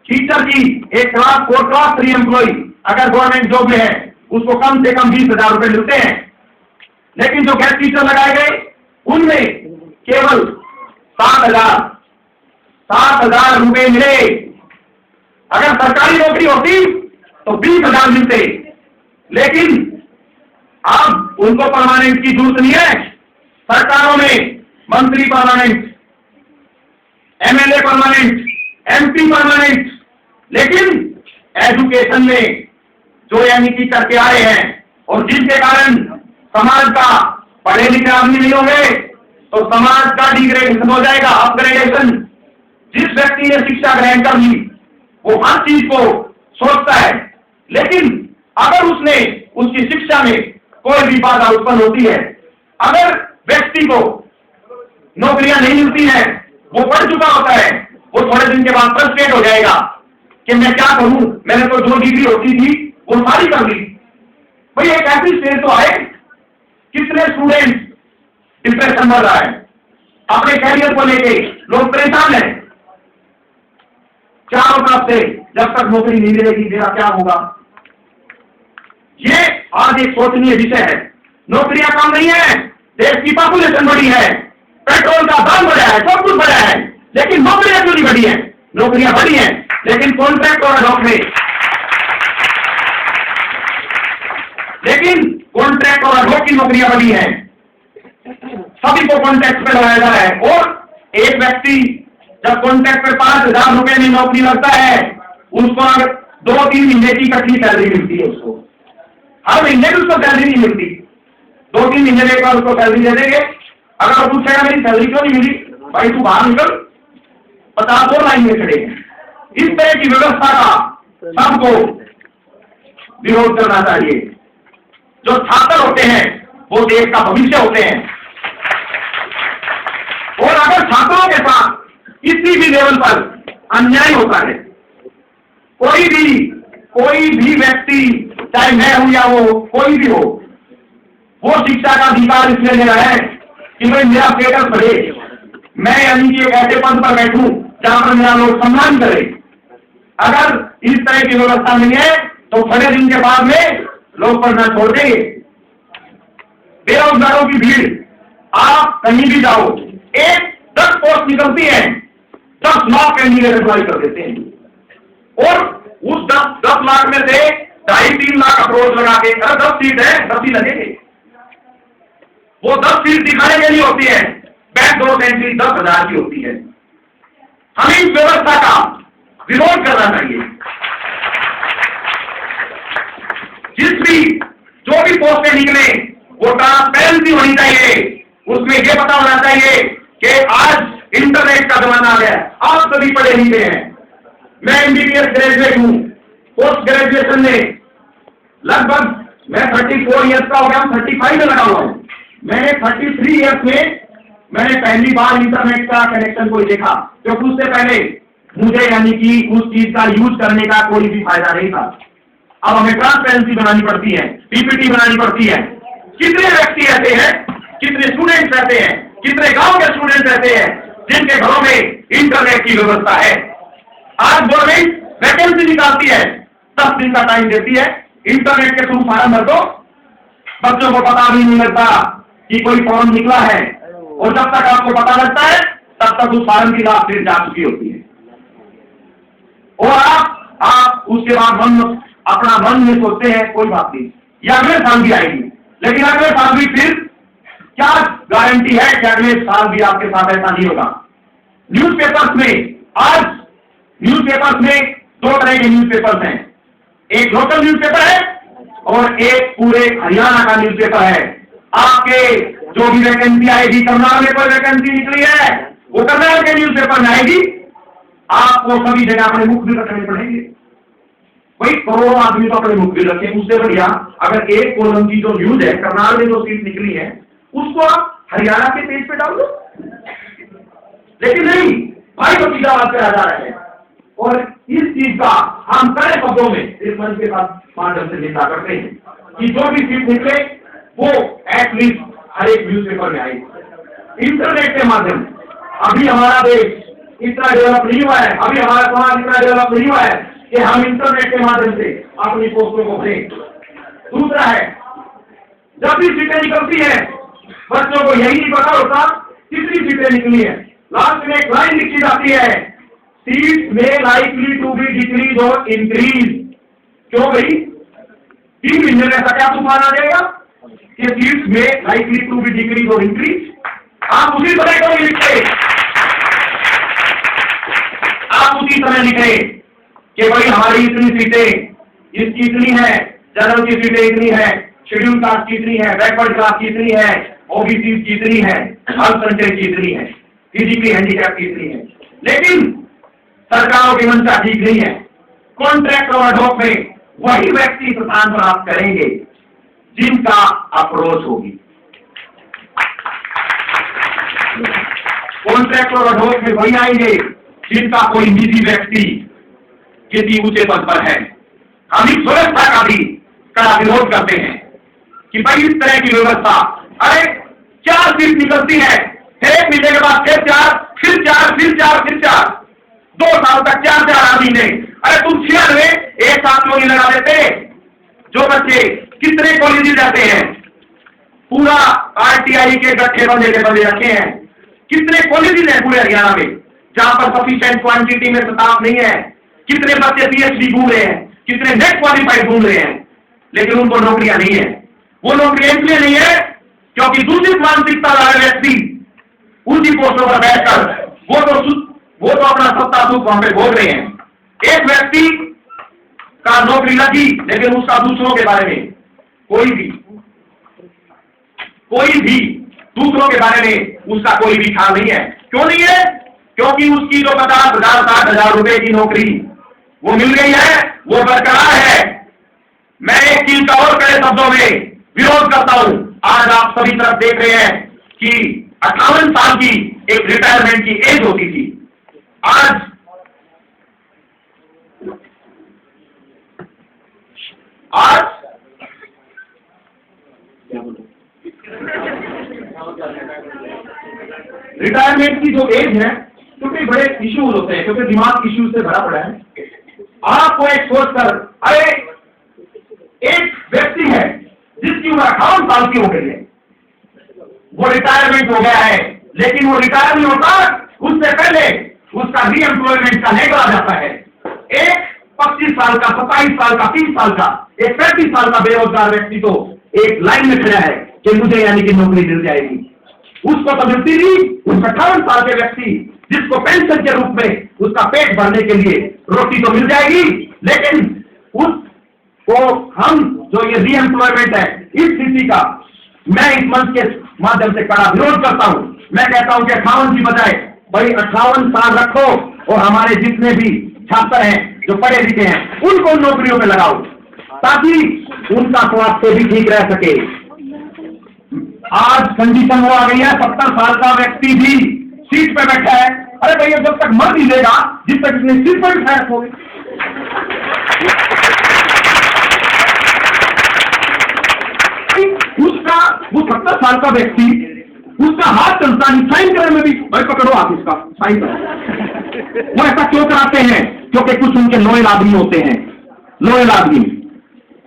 Teacher की एक class 4 class 3 employee अगर गवर्नमेंट जॉब में है उसको कम से कम 20,000 रुपए मिलते हैं, लेकिन जो गेस्ट टीचर लगाए गए उनमें केवल 7,000 रुपए मिले। अगर सरकारी नौकरी होती तो 20,000 मिलते, लेकिन अब उनको परमानेंट की जरूरत नहीं है। सरकारों में मंत्री permanent, MLA permanent, MP permanent, लेकिन एजुकेशन में जो यानी कि करके आए हैं और जिनके कारण समाज का पढ़े लिखे आदमी नहीं होंगे तो समाज का डिग्रेडेशन हो जाएगा, अपग्रेडेशन। जिस व्यक्ति ने शिक्षा ग्रहण कर ली वो हर चीज को सोचता है, लेकिन अगर उसने उसकी शिक्षा में कोई भी बाधा उत्पन्न होती है, अगर व्यक्ति को नौकरियां नहीं मिलती हैं, वो पढ़ चुका होता है, वो थोड़े दिन के बाद फ्रस्ट्रेट हो जाएगा कि मैं क्या करूं, मैंने तो जो डिग्री होती थी वो सारी कर ली। भाई एक ऐसी स्टेज तो आए, कितने स्टूडेंट डिप्रेशन बढ़ रहा है, अपने कैरियर को लेके लोग परेशान हैं चारों तरफ से, जब तक नौकरी नहीं मिलेगी मेरा क्या होगा। ये आज एक सोचनीय विषय है। नौकरियां कम नहीं है, देश की पॉपुलेशन बढ़ी है, पेट्रोल का दाम बढ़ा है, सब कुछ बढ़ा है, लेकिन नौकरियां क्यों नहीं बढ़ी है? नौकरियां बढ़ी हैं, लेकिन कॉन्ट्रैक्ट और एडहॉक में, लेकिन कॉन्ट्रैक्ट और एडहॉक की नौकरियां बढ़ी हैं, सभी को कॉन्ट्रैक्ट पे लगाया जा रहा है। और एक व्यक्ति जब कॉन्ट्रैक्ट पे 5,000 रुपए में नौकरी लगता है, उसको अगर 2-3 महीने की कटनी सैलरी मिलती है, उसको हर महीने भी उसको सैलरी नहीं मिलती, 2-3 महीने में एक बार उसको सैलरी दे देंगे। अगर वो पूछेगा मेरी सैलरी क्यों नहीं मिली, भाई तू बाहर निकल, 50 और लाइन में खड़े। इस तरह की व्यवस्था का सबको विरोध करना चाहिए। जो छात्र होते हैं वो देश का भविष्य होते हैं, और अगर छात्रों के साथ किसी भी लेवल पर अन्याय होता है, कोई भी व्यक्ति, चाहे मैं हूं या वो कोई भी हो, वो शिक्षा का अधिकार इसलिए ले रहा है कि भाई मेरा स्टेटस बढ़े, मैं यानी कि एक ऐसे पद पर बैठूं जहां पर मेरा लोग सम्मान करे। अगर इस तरह की व्यवस्था नहीं है तो थोड़े दिन के बाद में लोग पढ़ना छोड़ देंगे। बेरोजगारों की भीड़, आप कहीं भी जाओ, 10 पोस्ट निकलती है, 10 लाख कैंडिडेट अप्लाई कर देते हैं, और उस 10 लाख में से 2.5-3 लाख अप्रोच लगा के, अगर 10 सीट है 10 ही लगेंगे, वो 10 सीट दिखाने के लिए होती है, बैकडोर एंट्री 10,000 की होती है। हमें इस व्यवस्था का विरोध करना चाहिए। जो भी पोस्टें निकले वो ट्रांसपेरेंसी होनी चाहिए, उसमें ये पता होना चाहिए कि आज इंटरनेट का जमाना आ गया है, आप सभी पढ़े लिखे हैं। मैं एमबीबीएस ग्रेजुएट हूं, पोस्ट ग्रेजुएशन में लगभग मैं 34 ईयर्स का हो गया, 35 में लगा हुआ हूं। मैंने 33 ईयर्स में मैंने पहली बार इंटरनेट का कनेक्शन कोई देखा, क्योंकि उससे पहले मुझे यानी कि उस चीज का यूज करने का कोई भी फायदा नहीं था। अब हमें ट्रांसपेरेंसी बनानी पड़ती है, पीपीटी बनानी पड़ती है। कितने व्यक्ति रहते हैं, कितने स्टूडेंट्स रहते हैं, कितने गांव के स्टूडेंट्स रहते हैं जिनके घरों में इंटरनेट की व्यवस्था है। आज गवर्नमेंट वैकेंसी निकालती है, 10 दिन का टाइम देती है, इंटरनेट के थ्रू फॉर्म भर दो, बच्चों को पता भी नहीं लगता कि कोई फॉर्म निकला है, और जब तक आपको पता लगता है तब तक उस फॉर्म की रात फिर जा चुकी होती है, और आप उसके बाद अपना मन में सोचते हैं कोई बात नहीं, ये अगले साल भी आएगी, लेकिन अगले साल भी फिर क्या गारंटी है कि अगले साल भी आपके साथ ऐसा नहीं होगा। न्यूज़पेपर्स में 2 तरह के न्यूज़पेपर्स हैं, एक लोकल न्यूज़पेपर है और एक पूरे हरियाणा का न्यूज़पेपर है। आपके जो भी वैकेंसी आएगी, करनाल में कोई वैकेंसी निकली है वो करनाल के न्यूज़पेपर में आएगी, आपको सभी जगह अपने मुख भी रखने पड़ेंगे। वही करोड़ों आदमी तो अपने मुख भी रखे, उससे बढ़िया अगर एक कॉलम की जो न्यूज है, करनाल में जो सीट निकली है, उसको आप हरियाणा के पेज पे डाल दो। लेकिन नहीं, भाई तो सीधा बात पे आ जा रहे हैं, और इस चीज का हम कड़े शब्दों में इस मंच के साथ माध्यम से निंदा करते हैं कि जो भी सीट निकले वो एटलीस्ट हर एक न्यूज़पेपर में आएगी, इंटरनेट के माध्यम। अभी हमारा देश इतना डेवलप नहीं हुआ है, अभी हमारा समाज इतना डेवलप नहीं हुआ है कि हम इंटरनेट के माध्यम से अपनी पोस्टों को भरें। दूसरा है, जब भी सीटें निकलती है बच्चों को यही नहीं पता होता कितनी सीटें निकली है। लास्ट में एक लाइन लिखी जाती है, सीट में लाइकली टू बी डिक्रीज और इंक्रीज। क्यों भाई, 3 महीने में ऐसा क्या तूफान आ जाएगा कि सीट्स में लाइकली टू बी डिक्रीज और इंक्रीज? आप उसी तरह को लिखे, आप उसी तरह लिखे कि भाई हमारी इतनी सीटें, इसकी इतनी है, जनरल की सीटें इतनी है, शेड्यूल कास्ट की इतनी है, बैकवर्ड क्लास की इतनी है, ओबीसी की इतनी है, अल्पसंख्यक की इतनी है, फिजिकली हैंडीकैप की इतनी है। लेकिन सरकारों की मंशा ठीक नहीं है। कॉन्ट्रैक्ट और एडहॉक में वही व्यक्ति स्थान प्राप्त करेंगे जिनका अप्रोच होगी। कॉन्ट्रैक्ट और एडहॉक में वही आएंगे जिनका कोई निजी व्यक्ति किसी ऊंचे पद पर है। हम इस व्यवस्था का भी कड़ा विरोध करते हैं कि भाई इस तरह की व्यवस्था, अरे 4 सीट निकलती है, 1 महीने के बाद फिर 4, फिर 4, फिर 4, फिर 4, 2 साल तक 4 आदमी ने, अरे तुम 96 एक साथ क्यों नहीं लगा देते? जो बच्चे कितने कॉलेज जाते हैं, पूरा आरटीआई के गठे बंदे रखे हैं, कितने कॉलेज हैं पूरे हरियाणा में जहां पर सफिशिएंट क्वांटिटी में स्टाफ नहीं है, कितने बच्चे पीएचडी घूम रहे हैं, कितने नेट क्वालिफाइड घूम रहे हैं, लेकिन उनको नौकरियां नहीं है। वो नौकरियां इसलिए नहीं है क्योंकि दूसरी मानसिकता वाले व्यक्ति उनकी पोस्टों पर बैठकर वो तो अपना सत्ता सुख वहां पे भोग रहे हैं। एक व्यक्ति का नौकरी लगी लेकिन उसका दूसरों के बारे में कोई भी दूसरों के बारे में उसका कोई भी ख्याल नहीं है। क्यों नहीं है? क्योंकि उसकी जो 50,000 60,000 रुपए की नौकरी वो मिल गई है, वो बरकरार है। मैं एक चीज का और कड़े शब्दों में विरोध करता हूं। आज आप सभी तरफ देख रहे हैं कि 58 साल की एक रिटायरमेंट की एज होती थी, आज रिटायरमेंट की जो एज है, क्योंकि बड़े इश्यूज होते हैं, क्योंकि दिमाग इश्यूज से भरा पड़ा है। आपको एक सोचकर, अरे एक व्यक्ति है जिसकी उम्र 58 साल की हो गई है, वो रिटायरमेंट हो गया है, लेकिन वो रिटायर नहीं होता, उससे पहले उसका रीएम्प्लॉयमेंट का लेटर आ जाता है। एक 25 साल का, 27 साल का, 30 साल का, एक 35 साल का बेरोजगार व्यक्ति तो एक लाइन में खड़ा है कि मुझे यानी कि नौकरी मिल जाएगी। उसको तो मिलती नहीं। उस 58 साल के व्यक्ति जिसको पेंशन के रूप में उसका पेट भरने के लिए रोटी तो मिल जाएगी, लेकिन उसको हम जो ये रीएम्प्लॉयमेंट है, इस स्थिति का मैं इस मंच के माध्यम से कड़ा विरोध करता हूं। मैं कहता हूं कि 58 की बजाय भाई 58 साल रखो और हमारे जितने भी छात्र हैं जो पढ़े लिखे हैं उनको नौकरियों में लगाओ, ताकि उनका स्वास्थ्य भी ठीक रह सके। आज कंडीशन वो आ गई है, 70 साल का व्यक्ति भी सीट पे बैठा है। अरे भैया, जब तक मर नहीं देगा, जिस तक इसने सीट पर बैठा हो, उसका वो 70 साल का व्यक्ति, उसका हाथ चलता नहीं, साइन करने में भी भाई पकड़ो आप इसका साइन करो। वो ऐसा क्यों कराते हैं? क्योंकि कुछ उनके लॉयल आदमी होते हैं, लॉयल आदमी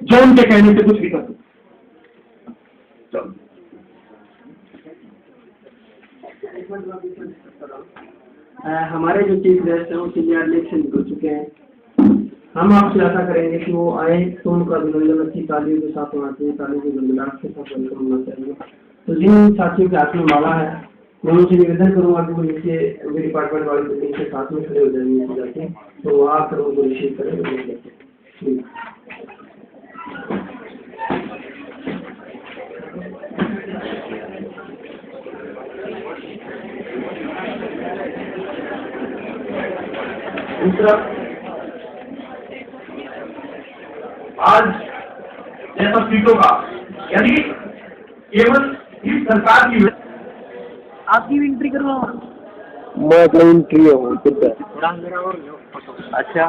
जो उनके कहने से कुछ भी करते। हमारे जो चीफ गेस्ट हैं वो सीनियर इलेक्शन निकल चुके हैं। हम आपसे आशा करेंगे कि वो आए तो उनका अभिनंदन अच्छी तालियों के साथ होना चाहिए, तालियों के गुनगुनाहट के साथ वेलकम होना चाहिए। तो जिन साथियों के हाथ में माला है, मैं उनसे निवेदन करूंगा कि वो नीचे डिपार्टमेंट वाले बिल्डिंग के साथ में खड़े हो जाएंगे जाके, तो वो आकर उनको रिसीव करेंगे। दूसरा, आज जैसा सीटों का यदि केवल इस सरकार की आपकी भी एंट्री करवाओ। मैं एंट्री हूँ। अच्छा